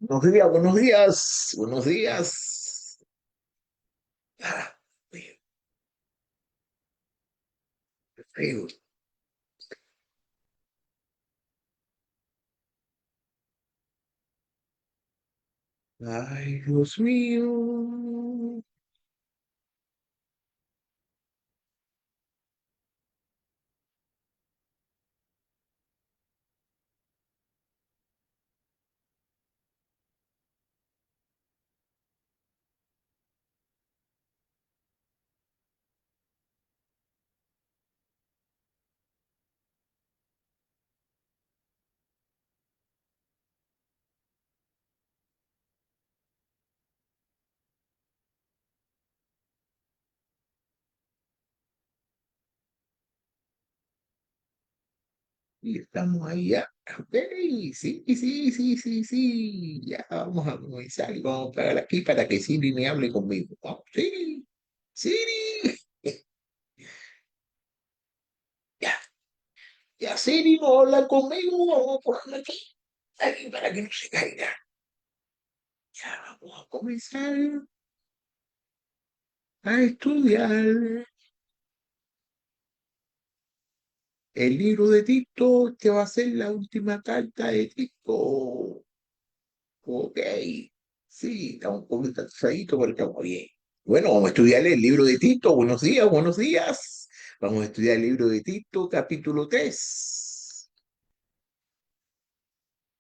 Buenos días, buenos días, buenos días. Ah, qué feo. Ay, Dios mío. Y estamos ahí ya. Ok, sí, sí, sí, sí, sí. Ya vamos a comenzar y vamos a parar aquí para que Siri me hable conmigo. Vamos, Siri, Siri. Ya, ya Siri no habla conmigo. Vamos a ponerlo aquí, aquí para que no se caiga. Ya vamos a comenzar a estudiar. El libro de Tito, que va a ser la última carta de Tito. Ok. Sí, estamos un poquito cansadito, pero estamos bien. Bueno, vamos a estudiar el libro de Tito. Buenos días, buenos días. Vamos a estudiar el libro de Tito, capítulo 3.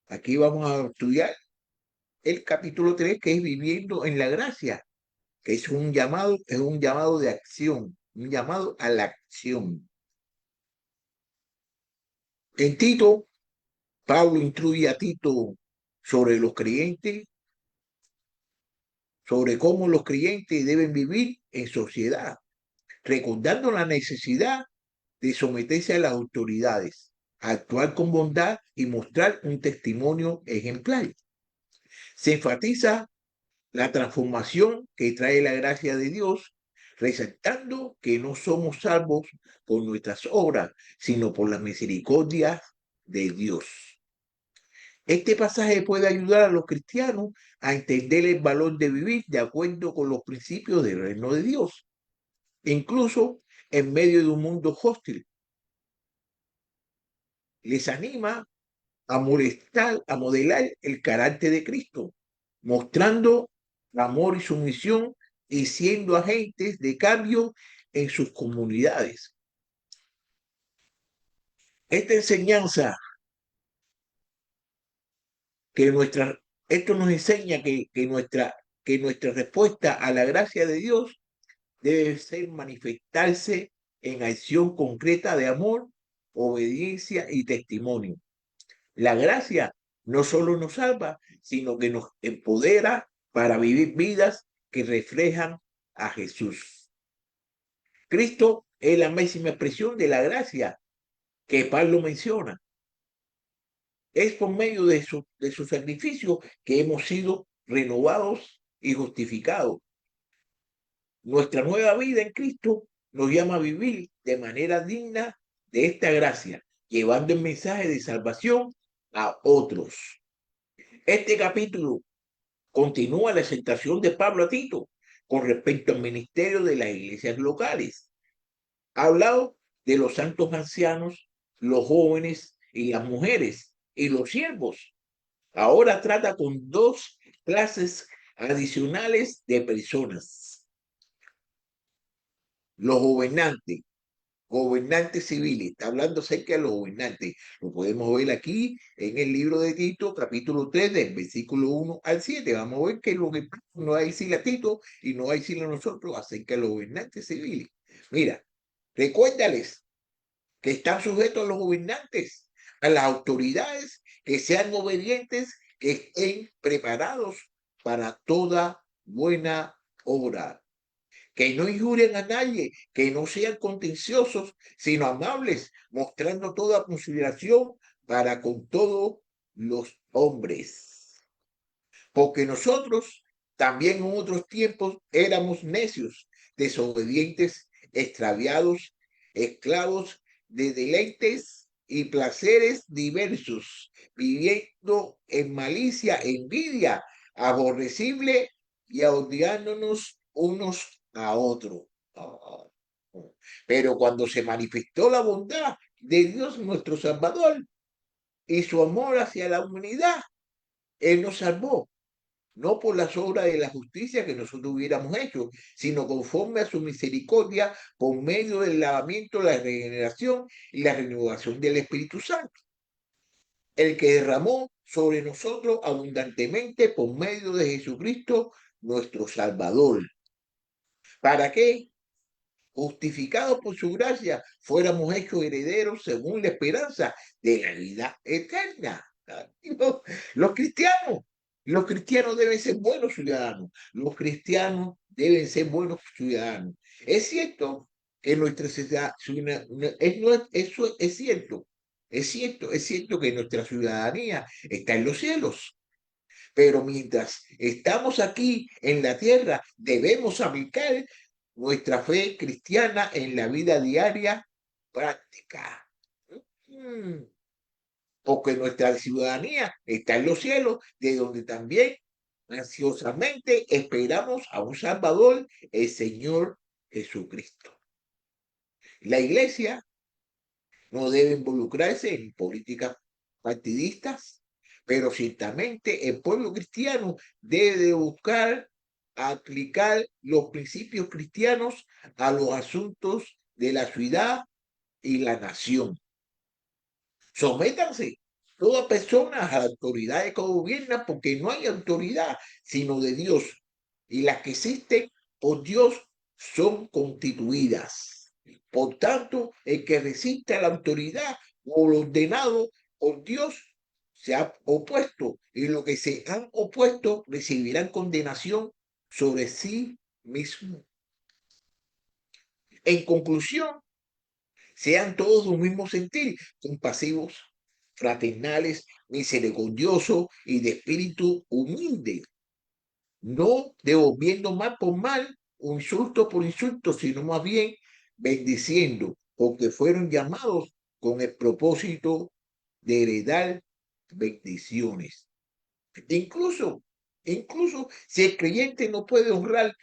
Aquí vamos a estudiar el capítulo 3, que es Viviendo en la Gracia, que es un llamado de acción, un llamado a la acción. En Tito, Pablo instruye a Tito sobre los creyentes, sobre cómo los creyentes deben vivir en sociedad, recordando la necesidad de someterse a las autoridades, actuar con bondad y mostrar un testimonio ejemplar. Se enfatiza la transformación que trae la gracia de Dios, resaltando que no somos salvos por nuestras obras, sino por la misericordia de Dios. Este pasaje puede ayudar a los cristianos a entender el valor de vivir de acuerdo con los principios del reino de Dios, incluso en medio de un mundo hostil. Les anima a modelar el carácter de Cristo, mostrando amor y sumisión y siendo agentes de cambio en sus comunidades. Esta enseñanza que nuestra, esto nos enseña que nuestra respuesta a la gracia de Dios debe ser manifestarse en acción concreta de amor, obediencia y testimonio. La gracia no solo nos salva, sino que nos empodera para vivir vidas que reflejan a Jesús. Cristo es la máxima expresión de la gracia que Pablo menciona. Es por medio de su sacrificio que hemos sido renovados y justificados. Nuestra nueva vida en Cristo nos llama a vivir de manera digna de esta gracia, llevando el mensaje de salvación a otros. Este capítulo continúa la exhortación de Pablo a Tito con respecto al ministerio de las iglesias locales. Ha hablado de los santos ancianos, los jóvenes y las mujeres y los siervos. Ahora trata con dos clases adicionales de personas: los gobernantes civiles. Está hablando acerca de los gobernantes. Lo podemos ver aquí en el libro de Tito, capítulo 3, del versículo 1 al 7. Vamos a ver que lo que no hay decirle a Tito y no hay decirle a nosotros acerca de los gobernantes civiles. Mira, recuérdales que están sujetos a los gobernantes, a las autoridades, que sean obedientes, que estén preparados para toda buena obra, que no injurien a nadie, que no sean contenciosos, sino amables, mostrando toda consideración para con todos los hombres. Porque nosotros también en otros tiempos éramos necios, desobedientes, extraviados, esclavos de deleites y placeres diversos, viviendo en malicia, envidia, aborrecible y odiándonos unos a otros. Ah, pero cuando se manifestó la bondad de Dios nuestro Salvador y su amor hacia la humanidad, Él nos salvó, no por las obras de la justicia que nosotros hubiéramos hecho, sino conforme a su misericordia, por medio del lavamiento, la regeneración y la renovación del Espíritu Santo, el que derramó sobre nosotros abundantemente por medio de Jesucristo, nuestro Salvador. ¿Para qué? Justificados por su gracia, fuéramos hechos herederos según la esperanza de la vida eterna. Los cristianos, los cristianos deben ser buenos ciudadanos. Los cristianos deben ser buenos ciudadanos. Es cierto que nuestra sociedad, eso es cierto. Es cierto que nuestra ciudadanía está en los cielos. Pero mientras estamos aquí en la tierra, debemos aplicar nuestra fe cristiana en la vida diaria práctica. Mm, Porque nuestra ciudadanía está en los cielos, de donde también ansiosamente esperamos a un Salvador, el Señor Jesucristo. La iglesia no debe involucrarse en políticas partidistas, pero ciertamente el pueblo cristiano debe buscar aplicar los principios cristianos a los asuntos de la ciudad y la nación. Sométanse todas personas a la autoridad que gobiernan, porque no hay autoridad sino de Dios, y las que existen por Dios son constituidas. Por tanto, el que resiste a la autoridad o lo ordenado por Dios se ha opuesto, y los que se han opuesto recibirán condenación sobre sí mismo. En conclusión, sean todos un mismo sentir, compasivos, fraternales, misericordiosos y de espíritu humilde, no devolviendo mal por mal, un insulto por insulto, sino más bien bendiciendo, porque fueron llamados con el propósito de heredar bendiciones. Incluso, incluso si el creyente no puede honrar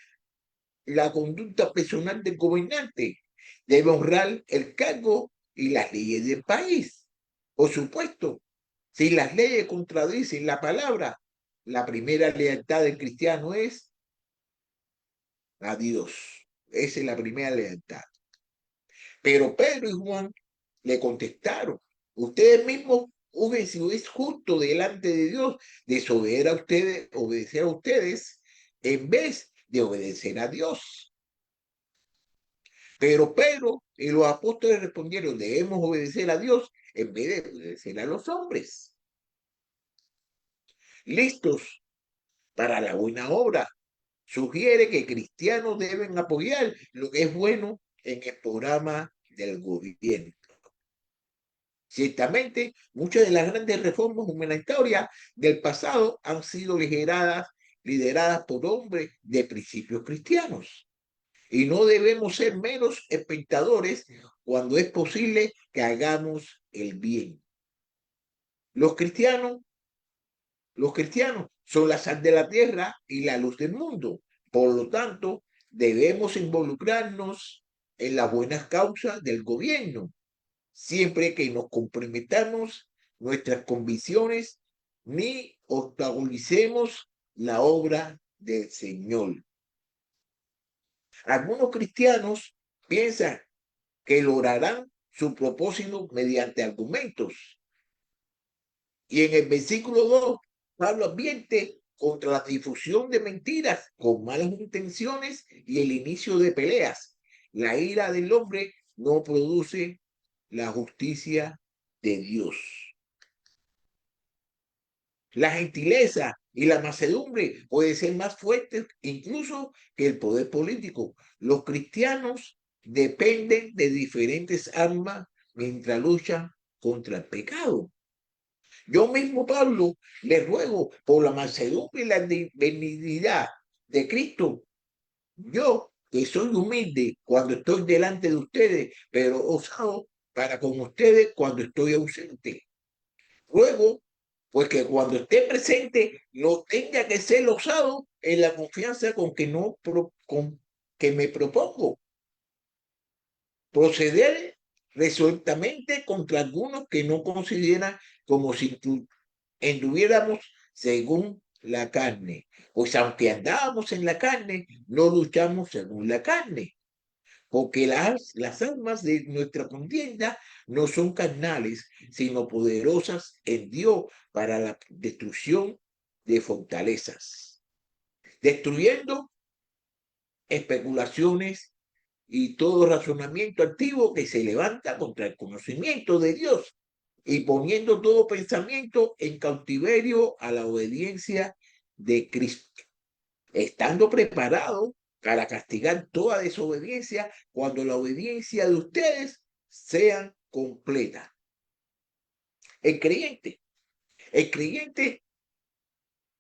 la conducta personal del gobernante, debe honrar el cargo y las leyes del país. Por supuesto, si las leyes contradicen la palabra, la primera lealtad del cristiano es a Dios. Esa es la primera lealtad. Pero Pedro y Juan le contestaron, ustedes mismos juzguen si es justo delante de Dios obedecer a ustedes en vez de obedecer a Dios. Pero Pedro y los apóstoles respondieron, debemos obedecer a Dios en vez de obedecer a los hombres. Listos para la buena obra. Sugiere que cristianos deben apoyar lo que es bueno en el programa del gobierno. Ciertamente, muchas de las grandes reformas humanitarias del pasado han sido lideradas por hombres de principios cristianos. Y no debemos ser menos espectadores cuando es posible que hagamos el bien. Los cristianos, los cristianos son la sal de la tierra y la luz del mundo. Por lo tanto, debemos involucrarnos en las buenas causas del gobierno, siempre que nos comprometamos nuestras convicciones ni obstaculicemos la obra del Señor. Algunos cristianos piensan que lograrán su propósito mediante argumentos. Y en el versículo 2, Pablo advierte contra la difusión de mentiras con malas intenciones y el inicio de peleas. La ira del hombre no produce la justicia de Dios. La gentileza y la mansedumbre pueden ser más fuertes incluso que el poder político. Los cristianos dependen de diferentes armas mientras luchan contra el pecado. Yo mismo, Pablo, le ruego por la mansedumbre y la benignidad de Cristo. Yo, que soy humilde cuando estoy delante de ustedes, pero osado para con ustedes cuando estoy ausente. Luego, pues que cuando esté presente no tenga que ser osado en la confianza con que, no con que me propongo. Proceder resueltamente contra algunos que no consideran como si anduviéramos según la carne. Pues aunque andábamos en la carne, no luchamos según la carne, porque las armas de nuestra contienda no son carnales, sino poderosas en Dios para la destrucción de fortalezas, destruyendo especulaciones y todo razonamiento activo que se levanta contra el conocimiento de Dios y poniendo todo pensamiento en cautiverio a la obediencia de Cristo, estando preparado para castigar toda desobediencia cuando la obediencia de ustedes sea completa. El creyente, el creyente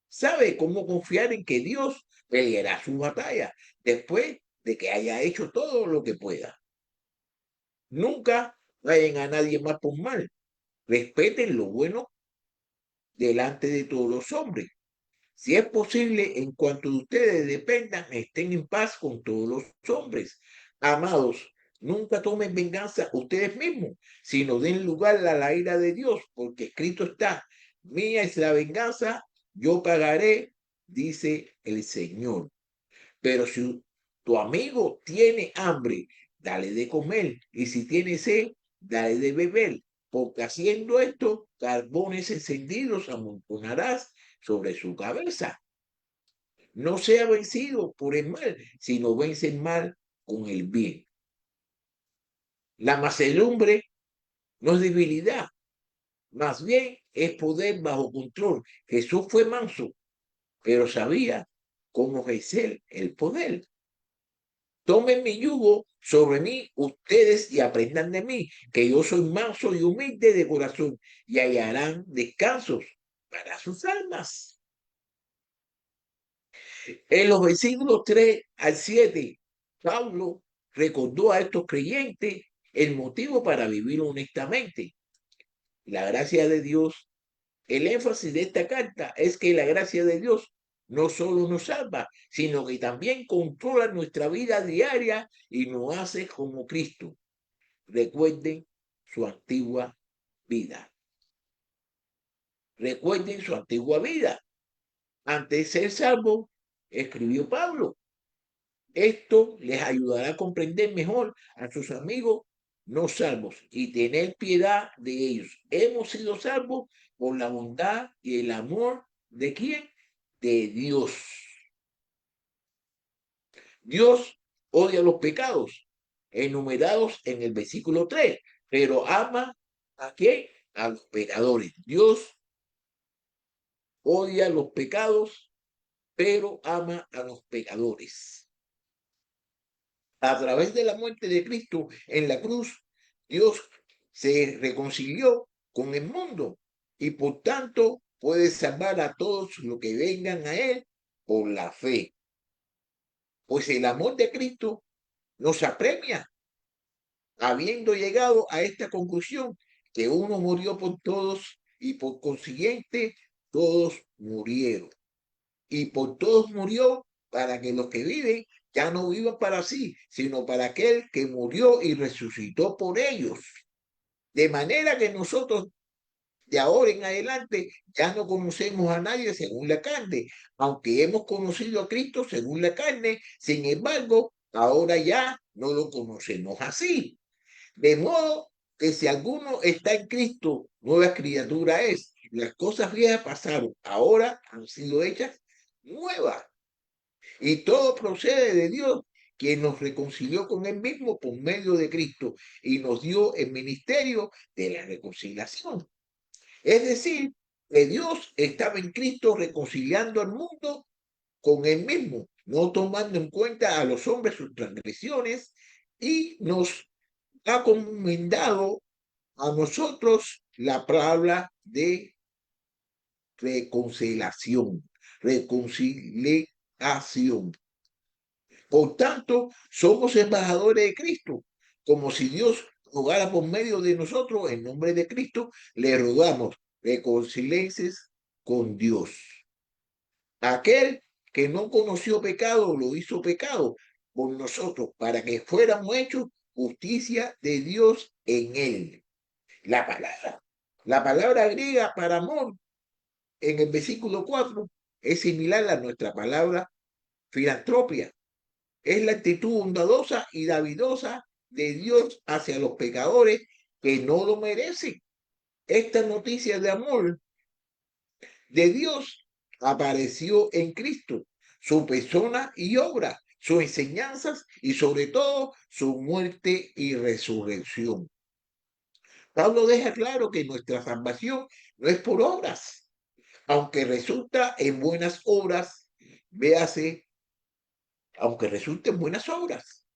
sabe cómo confiar en que Dios peleará su batalla después de que haya hecho todo lo que pueda. Nunca vayan a nadie más por mal. Respeten lo bueno delante de todos los hombres. Si es posible, en cuanto de ustedes dependan, estén en paz con todos los hombres. Amados, nunca tomen venganza ustedes mismos, sino den lugar a la ira de Dios, porque escrito está, mía es la venganza, yo pagaré, dice el Señor. Pero si tu amigo tiene hambre, dale de comer, y si tiene sed, dale de beber, porque haciendo esto, carbones encendidos amontonarás sobre su cabeza. No sea vencido por el mal, sino vence el mal con el bien. La mansedumbre no es debilidad, más bien es poder bajo control. Jesús fue manso, pero sabía cómo ejercer el poder. Tomen mi yugo sobre mí ustedes y aprendan de mí, que yo soy manso y humilde de corazón, y hallarán descansos para sus almas. En los versículos 3 al 7, Pablo recordó a estos creyentes el motivo para vivir honestamente. La gracia de Dios, el énfasis de esta carta es que la gracia de Dios no solo nos salva, sino que también controla nuestra vida diaria y nos hace como Cristo. Recuerden su antigua vida. Recuerden su antigua vida. Antes de ser salvo, escribió Pablo. Esto les ayudará a comprender mejor a sus amigos no salvos y tener piedad de ellos. Hemos sido salvos por la bondad y el amor de quién? De Dios. Dios odia los pecados enumerados en el versículo 3, pero ama a quién? A los pecadores. Dios odia los pecados, pero ama a los pecadores. A través de la muerte de Cristo en la cruz, Dios se reconcilió con el mundo y por tanto puede salvar a todos los que vengan a Él por la fe. Pues el amor de Cristo nos apremia, habiendo llegado a esta conclusión, que uno murió por todos y por consiguiente todos murieron. Y por todos murió para que los que viven ya no vivan para sí, sino para aquel que murió y resucitó por ellos. De manera que nosotros de ahora en adelante ya no conocemos a nadie según la carne, aunque hemos conocido a Cristo según la carne, sin embargo, ahora ya no lo conocemos así. De modo que si alguno está en Cristo, nueva criatura es. Las cosas viejas pasaron, ahora han sido hechas nuevas. Y todo procede de Dios, quien nos reconcilió con Él mismo por medio de Cristo y nos dio el ministerio de la reconciliación. Es decir, que Dios estaba en Cristo reconciliando al mundo con Él mismo, no tomando en cuenta a los hombres sus transgresiones, y nos ha comendado a nosotros la palabra de reconciliación. Reconciliación. Por tanto, somos embajadores de Cristo, como si Dios rogara por medio de nosotros, en nombre de Cristo, le rogamos, reconcíliense con Dios. Aquel que no conoció pecado, lo hizo pecado por nosotros, para que fuéramos hechos justicia de Dios en él. La palabra. La palabra griega para amor en el versículo 4 es similar a nuestra palabra filantropia. Es la actitud bondadosa y davidosa de Dios hacia los pecadores que no lo merecen. Esta noticia de amor de Dios apareció en Cristo, su persona y obra, sus enseñanzas y sobre todo su muerte y resurrección. Pablo deja claro que nuestra salvación no es por obras, aunque resulta en buenas obras, véase, aunque resulte en buenas obras.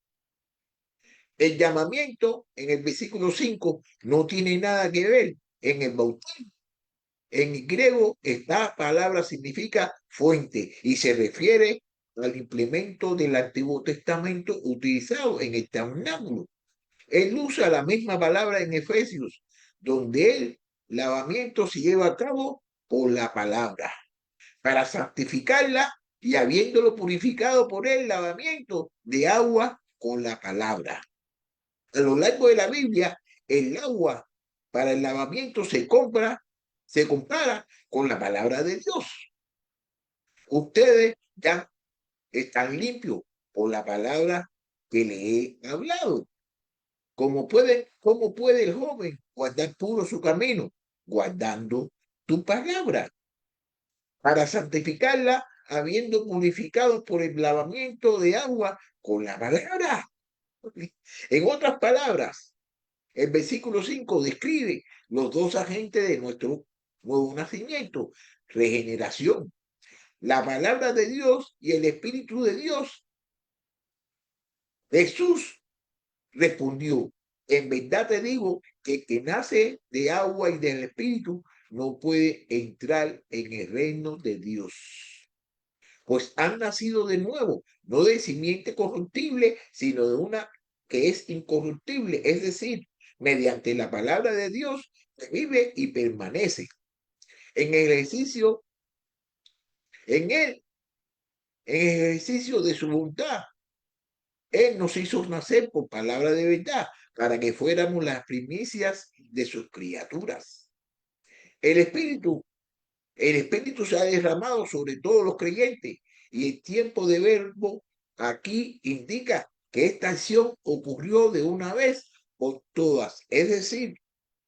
El llamamiento en el versículo 5 no tiene nada que ver en el bautismo. En griego, esta palabra significa fuente y se refiere al implemento del Antiguo Testamento utilizado en el tabernáculo. Él usa la misma palabra en Efesios, donde el lavamiento se lleva a cabo por la palabra, para santificarla y habiéndolo purificado por el lavamiento de agua con la palabra. A lo largo de la Biblia, el agua para el lavamiento se compara con la palabra de Dios. Ustedes ya están limpios por la palabra que le he hablado. ¿Cómo puede el joven guardar puro su camino? Guardando tu palabra, para santificarla, habiendo purificado por el lavamiento de agua con la palabra. En otras palabras, el versículo 5 describe los dos agentes de nuestro nuevo nacimiento, regeneración, la palabra de Dios y el Espíritu de Dios. Jesús respondió, en verdad te digo que el que nace de agua y del Espíritu no puede entrar en el reino de Dios. Pues han nacido de nuevo, no de simiente corruptible, sino de una que es incorruptible, es decir, mediante la palabra de Dios que vive y permanece. En el ejercicio, en él, en el ejercicio de su voluntad, él nos hizo nacer por palabra de verdad, para que fuéramos las primicias de sus criaturas. El Espíritu, el Espíritu se ha derramado sobre todos los creyentes y el tiempo de verbo aquí indica que esta acción ocurrió de una vez por todas, es decir,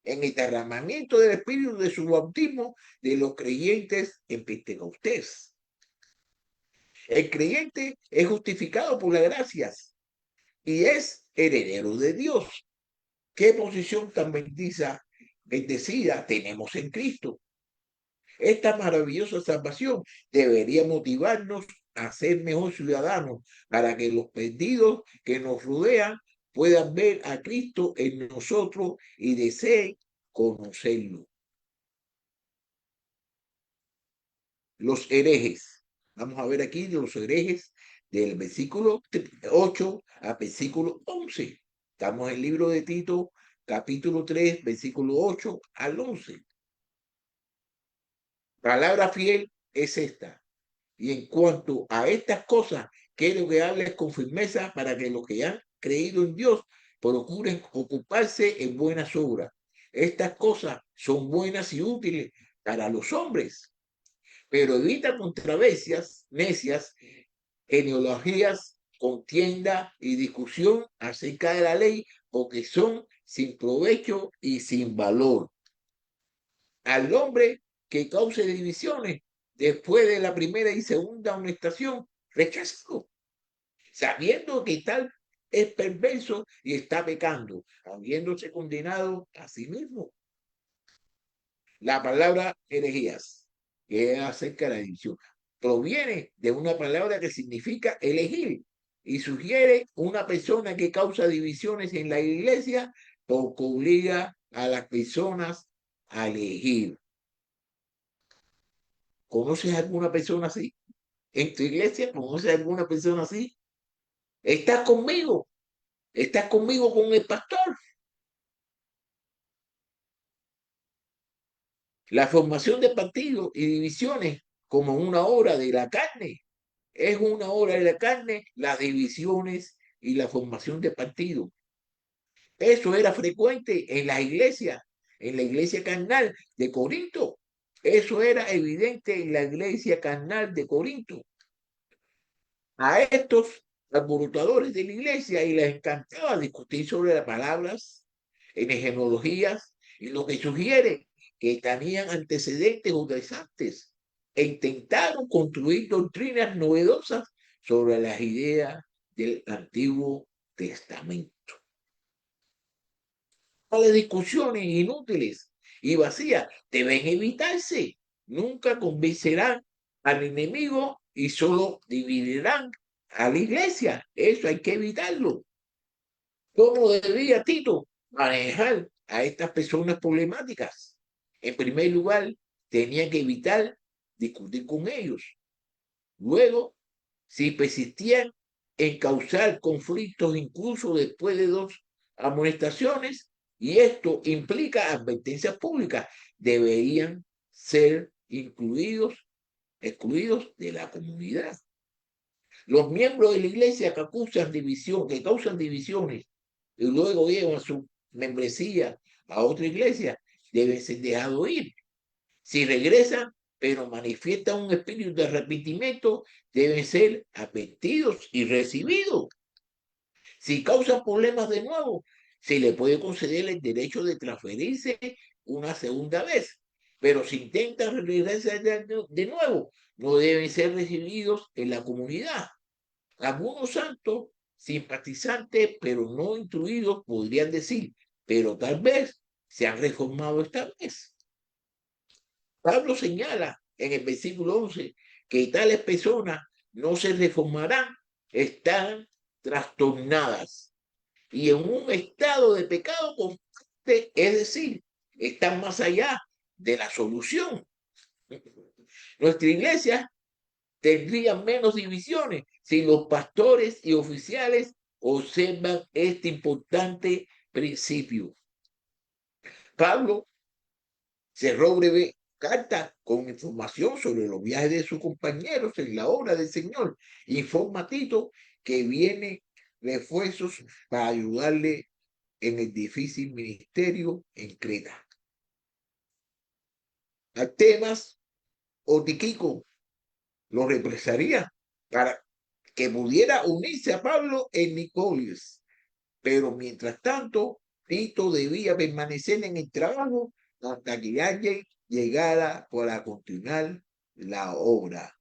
en el derramamiento del Espíritu de su bautismo de los creyentes en Pentecostés. El creyente es justificado por las gracias y es heredero de Dios. ¿Qué posición tan bendecida tenemos en Cristo? Esta maravillosa salvación debería motivarnos a ser mejor ciudadanos para que los perdidos que nos rodean puedan ver a Cristo en nosotros y deseen conocerlo. Los herejes. Vamos a ver aquí los herejes del versículo 8 al versículo 11. Estamos en el libro de Tito, capítulo 3, versículo 8 al 11. Palabra fiel es esta. Y en cuanto a estas cosas, quiero que hables con firmeza para que los que han creído en Dios procuren ocuparse en buenas obras. Estas cosas son buenas y útiles para los hombres, pero evita controversias necias, genealogías, contienda y discusión acerca de la ley, porque son sin provecho y sin valor. Al hombre que cause divisiones después de la primera y segunda amonestación, recházalo, sabiendo que tal es perverso y está pecando, habiéndose condenado a sí mismo. La palabra herejías, que es acerca de la división, proviene de una palabra que significa elegir y sugiere una persona que causa divisiones en la iglesia porque obliga a las personas a elegir. ¿Conoces alguna persona así? ¿En tu iglesia conoces alguna persona así? ¿Estás conmigo? ¿Estás conmigo con el pastor? La formación de partidos y divisiones como una obra de la carne. Es una obra de la carne las divisiones y la formación de partidos. Eso era frecuente en la iglesia carnal de Corinto. Eso era evidente en la iglesia carnal de Corinto. A estos alborotadores de la iglesia y les encantaba discutir sobre las palabras en genealogías y lo que sugiere que tenían antecedentes judaizantes e intentaron construir doctrinas novedosas sobre las ideas del Antiguo Testamento. Tales discusiones inútiles y vacías deben evitarse. Nunca convencerán al enemigo y solo dividirán a la iglesia. Eso hay que evitarlo. ¿Cómo debería Tito manejar a estas personas problemáticas? En primer lugar, tenía que evitar discutir con ellos. Luego, si persistían en causar conflictos incluso después de 2 amonestaciones, y esto implica advertencias públicas, deberían ser excluidos de la comunidad. Los miembros de la iglesia que causan divisiones y luego llevan su membresía a otra iglesia, deben ser dejados ir. Si regresan, pero manifiestan un espíritu de arrepentimiento, deben ser advertidos y recibidos. Si causan problemas de nuevo, se le puede conceder el derecho de transferirse una segunda vez. Pero si intentan regresar de nuevo, no deben ser recibidos en la comunidad. Algunos santos simpatizantes, pero no instruidos, podrían decir, pero tal vez se han reformado esta vez. Pablo señala en el versículo 11 que tales personas no se reformarán, están trastornadas y en un estado de pecado constante, es decir, están más allá de la solución. Nuestra iglesia tendría menos divisiones si los pastores y oficiales observan este importante principio. Pablo cerró breve carta con información sobre los viajes de sus compañeros en la obra del Señor. Informa a Tito que viene refuerzos para ayudarle en el difícil ministerio en Creta. Artemas o Tiquico lo represaría para que pudiera unirse a Pablo en Nicolios. Pero mientras tanto, Tito debía permanecer en el trabajo hasta que alguien llegara para continuar la obra.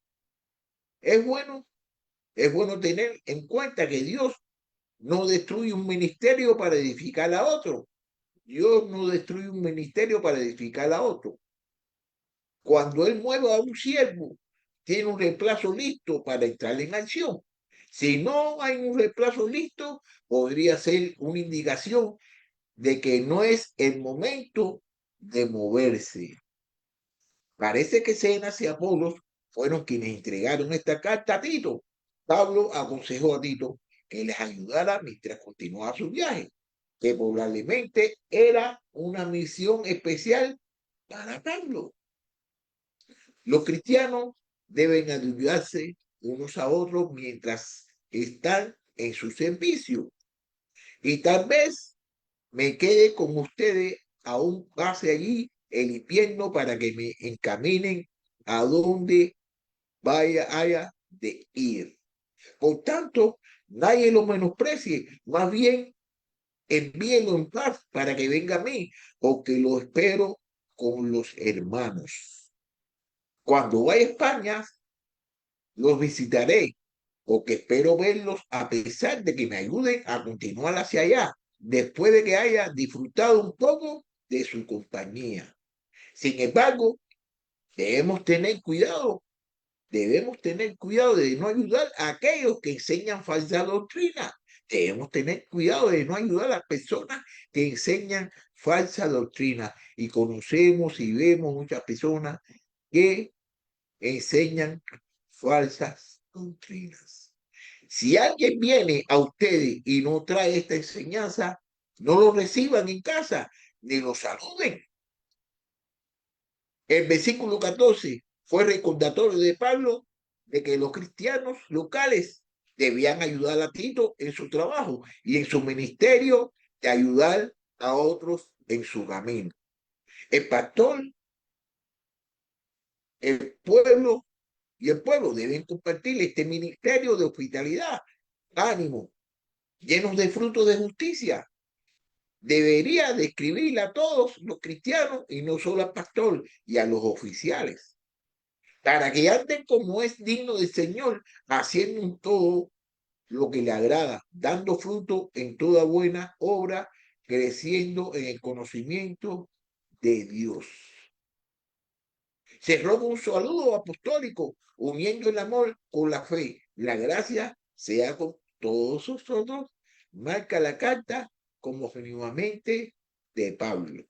Es bueno, es bueno tener en cuenta que Dios no destruye un ministerio para edificar a otro. Dios no destruye un ministerio para edificar a otro. Cuando Él mueve a un siervo, tiene un reemplazo listo para entrar en acción. Si no hay un reemplazo listo, podría ser una indicación de que no es el momento de moverse. Parece que Zenas y Apolos fueron quienes entregaron esta carta a Tito. Pablo aconsejó a Tito que les ayudara mientras continuaba su viaje, que probablemente era una misión especial para Pablo. Los cristianos deben ayudarse unos a otros mientras están en su servicio. Y tal vez me quede con ustedes aún pase allí el invierno para que me encaminen a donde haya de ir. Por tanto, nadie lo menosprecie, más bien envíenlo en paz para que venga a mí, porque lo espero con los hermanos. Cuando vaya a España, los visitaré, porque espero verlos a pesar de que me ayuden a continuar hacia allá, después de que haya disfrutado un poco de su compañía. Sin embargo, debemos tener cuidado, de no ayudar a aquellos que enseñan falsa doctrina. Debemos tener cuidado de no ayudar a las personas que enseñan falsa doctrina. Y conocemos y vemos muchas personas que enseñan falsas doctrinas. Si alguien viene a ustedes y no trae esta enseñanza, no lo reciban en casa ni lo saluden. El versículo 14 fue recordatorio de Pablo de que los cristianos locales debían ayudar a Tito en su trabajo y en su ministerio de ayudar a otros en su camino. El pastor, el pueblo y el pueblo deben compartir este ministerio de hospitalidad, ánimo, llenos de frutos de justicia. Debería describir a todos los cristianos y no solo al pastor y a los oficiales, para que anden como es digno del Señor, haciendo en todo lo que le agrada, dando fruto en toda buena obra, creciendo en el conocimiento de Dios. Se roba un saludo apostólico, uniendo el amor con la fe. La gracia sea con todos nosotros. Marca la carta como genuinamente de Pablo.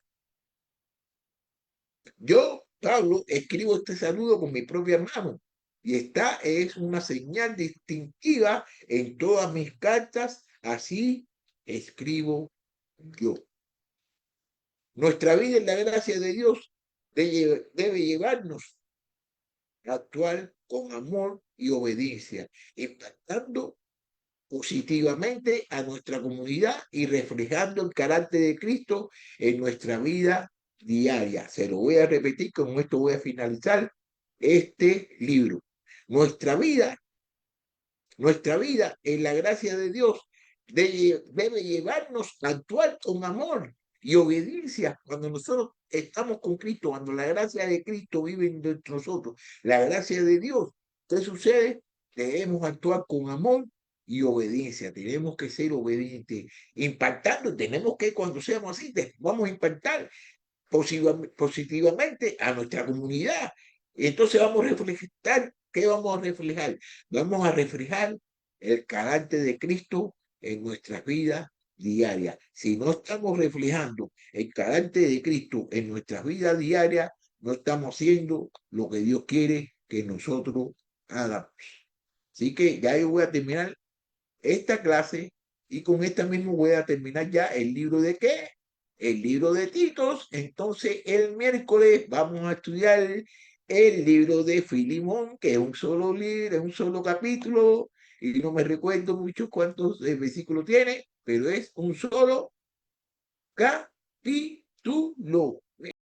Yo, Pablo, escribo este saludo con mi propia mano y esta es una señal distintiva en todas mis cartas. Así escribo yo. Nuestra vida en la gracia de Dios debe llevarnos a actuar con amor y obediencia, impactando positivamente a nuestra comunidad y reflejando el carácter de Cristo en nuestra vida diaria. Se lo voy a repetir, con esto voy a finalizar este libro. Nuestra vida en la gracia de Dios debe llevarnos a actuar con amor y obediencia cuando nosotros estamos con Cristo, cuando la gracia de Cristo vive entre nosotros, la gracia de Dios. ¿Qué sucede? Debemos actuar con amor y obediencia, tenemos que ser obedientes, impactando, tenemos que, cuando seamos así, vamos a impactar positivamente a nuestra comunidad. Entonces vamos a reflejar, ¿qué vamos a reflejar? Vamos a reflejar el carácter de Cristo en nuestras vidas diarias. Si no estamos reflejando el carácter de Cristo en nuestras vidas diarias, no estamos haciendo lo que Dios quiere que nosotros hagamos. Así que ya yo voy a terminar esta clase y con esta mismo voy a terminar ya el libro de qué, el libro de Titos. Entonces el miércoles vamos a estudiar el libro de Filimón, que es un solo libro, es un solo capítulo y no me recuerdo mucho cuántos versículos tiene, pero es un solo capítulo.